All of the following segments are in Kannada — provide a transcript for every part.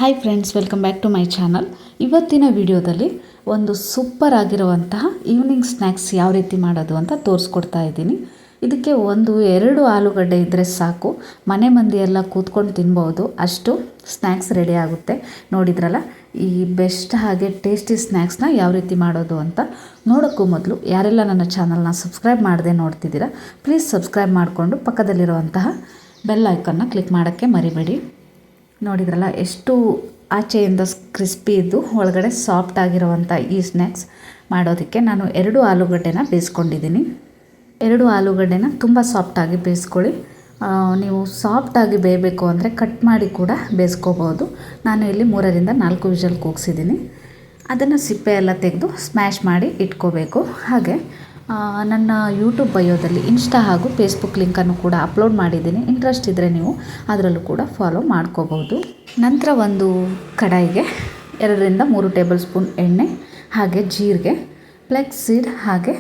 Hi friends, welcome back to my channel. ಇವತ್ತಿನ ವಿಡಿಯೋದಲ್ಲಿ ಒಂದು ಸೂಪರ್ ಆಗಿರುವಂತಹ ಈವ್ನಿಂಗ್ ಸ್ನ್ಯಾಕ್ಸ್ ಯಾವ ರೀತಿ ಮಾಡೋದು ಅಂತ ತೋರಿಸ್ಕೊಡ್ತಾ ಇದ್ದೀನಿ. ಇದಕ್ಕೆ 1-2 ಆಲೂಗಡ್ಡೆ ಇದ್ದರೆ ಸಾಕು, ಮನೆ ಮಂದಿ ಎಲ್ಲ ಕೂತ್ಕೊಂಡು ತಿನ್ಬೋದು, ಅಷ್ಟು ಸ್ನ್ಯಾಕ್ಸ್ ರೆಡಿ ಆಗುತ್ತೆ. ನೋಡಿದ್ರಲ್ಲ, ಈ ಬೆಸ್ಟ್ ಹಾಗೆ ಟೇಸ್ಟಿ ಸ್ನ್ಯಾಕ್ಸ್ನ ಯಾವ ರೀತಿ ಮಾಡೋದು ಅಂತ ನೋಡೋಕ್ಕೂ ಮೊದಲು ಯಾರೆಲ್ಲ ನನ್ನ ಚಾನಲ್ನ ಸಬ್ಸ್ಕ್ರೈಬ್ ಮಾಡದೆ ನೋಡ್ತಿದ್ದೀರಾ, ಪ್ಲೀಸ್ ಸಬ್ಸ್ಕ್ರೈಬ್ ಮಾಡಿಕೊಂಡು ಪಕ್ಕದಲ್ಲಿರುವಂತಹ ಬೆಲ್ ಐಕನ್ನ ಕ್ಲಿಕ್ ಮಾಡೋಕ್ಕೆ ಮರಿಬೇಡಿ. ನೋಡಿದ್ರಲ್ಲ, ಎಷ್ಟು ಆಚೆಯಿಂದ ಕ್ರಿಸ್ಪಿ ಇದ್ದು ಒಳಗಡೆ ಸಾಫ್ಟ್ ಆಗಿರುವಂಥ ಈ ಸ್ನ್ಯಾಕ್ಸ್ ಮಾಡೋದಕ್ಕೆ ನಾನು 2 ಆಲೂಗಡ್ಡೆನ ಬೇಯಿಸ್ಕೊಂಡಿದ್ದೀನಿ. 2 ಆಲೂಗಡ್ಡೆನ ತುಂಬ ಸಾಫ್ಟಾಗಿ ಬೇಯಿಸ್ಕೊಳ್ಳಿ. ನೀವು ಸಾಫ್ಟಾಗಿ ಬೇಯಬೇಕು ಅಂದರೆ ಕಟ್ ಮಾಡಿ ಕೂಡ ಬೇಯಿಸ್ಕೋಬೋದು. ನಾನು ಇಲ್ಲಿ 3-4 ವಿಷಲ್ ಕೂಗಿಸಿದ್ದೀನಿ. ಅದನ್ನು ಸಿಪ್ಪೆ ಎಲ್ಲ ತೆಗೆದು ಸ್ಮ್ಯಾಶ್ ಮಾಡಿ ಇಟ್ಕೋಬೇಕು. ಹಾಗೆ ನನ್ನ ಯೂಟ್ಯೂಬ್ ಬಯೋದಲ್ಲಿ ಇನ್ಸ್ಟಾ ಹಾಗೂ ಫೇಸ್ಬುಕ್ ಲಿಂಕನ್ನು ಕೂಡ ಅಪ್ಲೋಡ್ ಮಾಡಿದ್ದೀನಿ. ಇಂಟ್ರೆಸ್ಟ್ ಇದ್ದರೆ ನೀವು ಅದರಲ್ಲೂ ಕೂಡ ಫಾಲೋ ಮಾಡ್ಕೋಬೋದು. ನಂತರ ಒಂದು ಕಡಾಯಿಗೆ 2-3 ಟೇಬಲ್ ಸ್ಪೂನ್ ಎಣ್ಣೆ, ಹಾಗೆ ಜೀರಿಗೆ, ಫ್ಲೆಕ್ಸ್ ಸೀಡ್, ಹಾಗೆ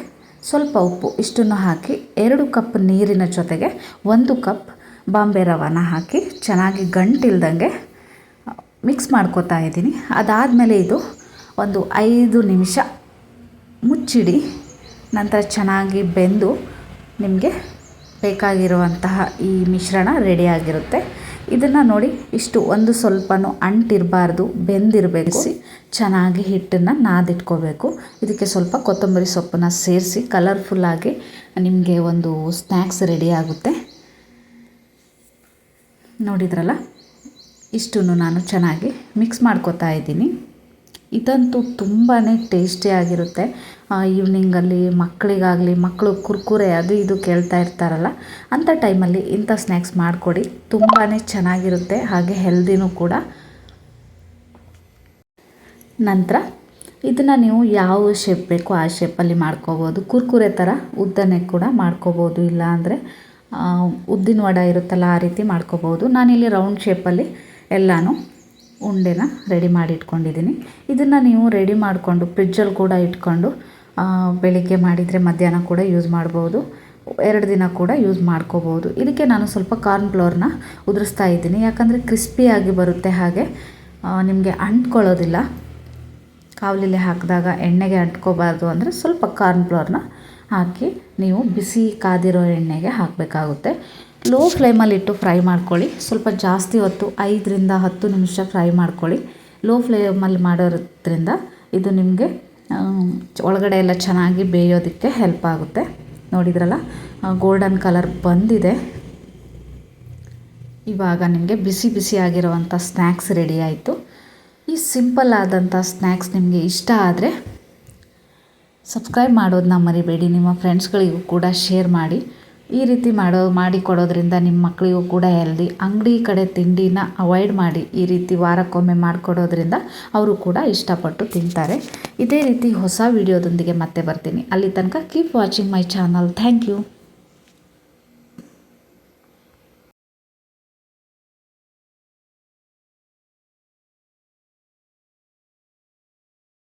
ಸ್ವಲ್ಪ ಉಪ್ಪು ಇಷ್ಟನ್ನು ಹಾಕಿ 2 ಕಪ್ ನೀರಿನ ಜೊತೆಗೆ 1 ಕಪ್ ಬಾಂಬೆ ರವಾನ ಹಾಕಿ ಚೆನ್ನಾಗಿ ಗಂಟಿಲ್ದಂಗೆ ಮಿಕ್ಸ್ ಮಾಡ್ಕೋತಾ ಇದ್ದೀನಿ. ಅದಾದಮೇಲೆ ಇದು ಒಂದು 5 ನಿಮಿಷ ಮುಚ್ಚಿಡಿ. ನಂತರ ಚೆನ್ನಾಗಿ ಬೆಂದು ನಿಮಗೆ ಬೇಕಾಗಿರುವಂತಹ ಈ ಮಿಶ್ರಣ ರೆಡಿಯಾಗಿರುತ್ತೆ. ಇದನ್ನು ನೋಡಿ, ಇಷ್ಟು ಒಂದು ಸ್ವಲ್ಪನೂ ಅಂಟಿರಬಾರ್ದು, ಬೆಂದಿರಬೇಕು. ಚೆನ್ನಾಗಿ ಹಿಟ್ಟನ್ನು ನಾದಿಟ್ಕೋಬೇಕು. ಇದಕ್ಕೆ ಸ್ವಲ್ಪ ಕೊತ್ತಂಬರಿ ಸೊಪ್ಪನ್ನು ಸೇರಿಸಿ ಕಲರ್ಫುಲ್ಲಾಗಿ ನಿಮಗೆ ಒಂದು ಸ್ನ್ಯಾಕ್ಸ್ ರೆಡಿ ಆಗುತ್ತೆ. ನೋಡಿದ್ರಲ್ಲ, ಇಷ್ಟನ್ನು ನಾನು ಚೆನ್ನಾಗಿ ಮಿಕ್ಸ್ ಮಾಡ್ಕೋತಾ ಇದ್ದೀನಿ. ಇದಂತೂ ತುಂಬಾ ಟೇಸ್ಟಿಯಾಗಿರುತ್ತೆ. ಈವ್ನಿಂಗಲ್ಲಿ ಮಕ್ಕಳಿಗಾಗಲಿ, ಮಕ್ಕಳು ಕುರ್ಕುರೆ ಅದು ಇದು ಕೇಳ್ತಾ ಇರ್ತಾರಲ್ಲ, ಅಂಥ ಟೈಮಲ್ಲಿ ಇಂಥ ಸ್ನ್ಯಾಕ್ಸ್ ಮಾಡಿಕೊಡಿ. ತುಂಬಾ ಚೆನ್ನಾಗಿರುತ್ತೆ, ಹಾಗೆ ಹೆಲ್ದಿನೂ ಕೂಡ. ನಂತರ ಇದನ್ನು ನೀವು ಯಾವ ಶೇಪ್ ಬೇಕೋ ಆ ಶೇಪಲ್ಲಿ ಮಾಡ್ಕೋಬೋದು. ಕುರ್ಕುರೆ ಥರ ಉದ್ದನೆ ಕೂಡ ಮಾಡ್ಕೋಬೋದು, ಇಲ್ಲ ಅಂದರೆ ಉದ್ದಿನ ವಡೆ ಇರುತ್ತಲ್ಲ ಆ ರೀತಿ ಮಾಡ್ಕೋಬೋದು. ನಾನಿಲ್ಲಿ ರೌಂಡ್ ಶೇಪಲ್ಲಿ ಎಲ್ಲನೂ ಉಂಡೆನ ರೆಡಿ ಮಾಡಿ ಇಟ್ಕೊಂಡಿದ್ದೀನಿ. ಇದನ್ನು ನೀವು ರೆಡಿ ಮಾಡಿಕೊಂಡು ಫ್ರಿಜ್ಜಲ್ಲಿ ಕೂಡ ಇಟ್ಕೊಂಡು ಬೆಳಿಗ್ಗೆ ಮಾಡಿದರೆ ಮಧ್ಯಾಹ್ನ ಕೂಡ ಯೂಸ್ ಮಾಡ್ಬೋದು, 2 ದಿನ ಕೂಡ ಯೂಸ್ ಮಾಡ್ಕೋಬೋದು. ಇದಕ್ಕೆ ನಾನು ಸ್ವಲ್ಪ ಕಾರ್ನ್ ಫ್ಲೋರ್ನ ಉದುರಿಸ್ತಾ ಇದ್ದೀನಿ, ಯಾಕಂದರೆ ಕ್ರಿಸ್ಪಿಯಾಗಿ ಬರುತ್ತೆ, ಹಾಗೆ ನಿಮಗೆ ಅಂಟ್ಕೊಳ್ಳೋದಿಲ್ಲ. ಕಾವಲಿಲಿ ಹಾಕಿದಾಗ ಎಣ್ಣೆಗೆ ಅಂಟ್ಕೋಬಾರ್ದು ಅಂದರೆ ಸ್ವಲ್ಪ ಕಾರ್ನ್ ಫ್ಲೋರ್ನ ಹಾಕಿ ನೀವು ಬಿಸಿ ಕಾದಿರೋ ಎಣ್ಣೆಗೆ ಹಾಕಬೇಕಾಗುತ್ತೆ. ಲೋ ಫ್ಲೇಮಲ್ಲಿಟ್ಟು ಫ್ರೈ ಮಾಡ್ಕೊಳ್ಳಿ. ಸ್ವಲ್ಪ ಜಾಸ್ತಿ ಹೊತ್ತು 5-10 ನಿಮಿಷ ಫ್ರೈ ಮಾಡ್ಕೊಳ್ಳಿ. ಲೋ ಫ್ಲೇಮಲ್ಲಿ ಮಾಡೋದ್ರಿಂದ ಇದು ನಿಮಗೆ ಒಳಗಡೆ ಎಲ್ಲ ಚೆನ್ನಾಗಿ ಬೇಯೋದಕ್ಕೆ ಹೆಲ್ಪ್ ಆಗುತ್ತೆ. ನೋಡಿದ್ರಲ್ಲ, ಗೋಲ್ಡನ್ ಕಲರ್ ಬಂದಿದೆ. ಇವಾಗ ನಿಮಗೆ ಬಿಸಿ ಬಿಸಿಯಾಗಿರುವಂಥ ಸ್ನ್ಯಾಕ್ಸ್ ರೆಡಿ ಆಯಿತು. ಈ ಸಿಂಪಲ್ ಆದಂಥ ಸ್ನ್ಯಾಕ್ಸ್ ನಿಮಗೆ ಇಷ್ಟ ಆದರೆ ಸಬ್ಸ್ಕ್ರೈಬ್ ಮಾಡೋದನ್ನ ಮರಿಬೇಡಿ. ನಿಮ್ಮ ಫ್ರೆಂಡ್ಸ್ಗಳಿಗೂ ಕೂಡ ಶೇರ್ ಮಾಡಿ. ಈ ರೀತಿ ಮಾಡಿಕೊಡೋದ್ರಿಂದ ನಿಮ್ಮ ಮಕ್ಕಳಿಗೂ ಕೂಡ ಹೆಲ್ದಿ. ಅಂಗಡಿ ಕಡೆ ತಿಂಡಿನ ಅವಾಯ್ಡ್ ಮಾಡಿ. ಈ ರೀತಿ ವಾರಕ್ಕೊಮ್ಮೆ ಮಾಡಿಕೊಡೋದ್ರಿಂದ ಅವರು ಕೂಡ ಇಷ್ಟಪಟ್ಟು ತಿಂತಾರೆ. ಇದೇ ರೀತಿ ಹೊಸ ವಿಡಿಯೋದೊಂದಿಗೆ ಮತ್ತೆ ಬರ್ತೀನಿ. ಅಲ್ಲಿ ತನಕ keep watching my channel. Thank you.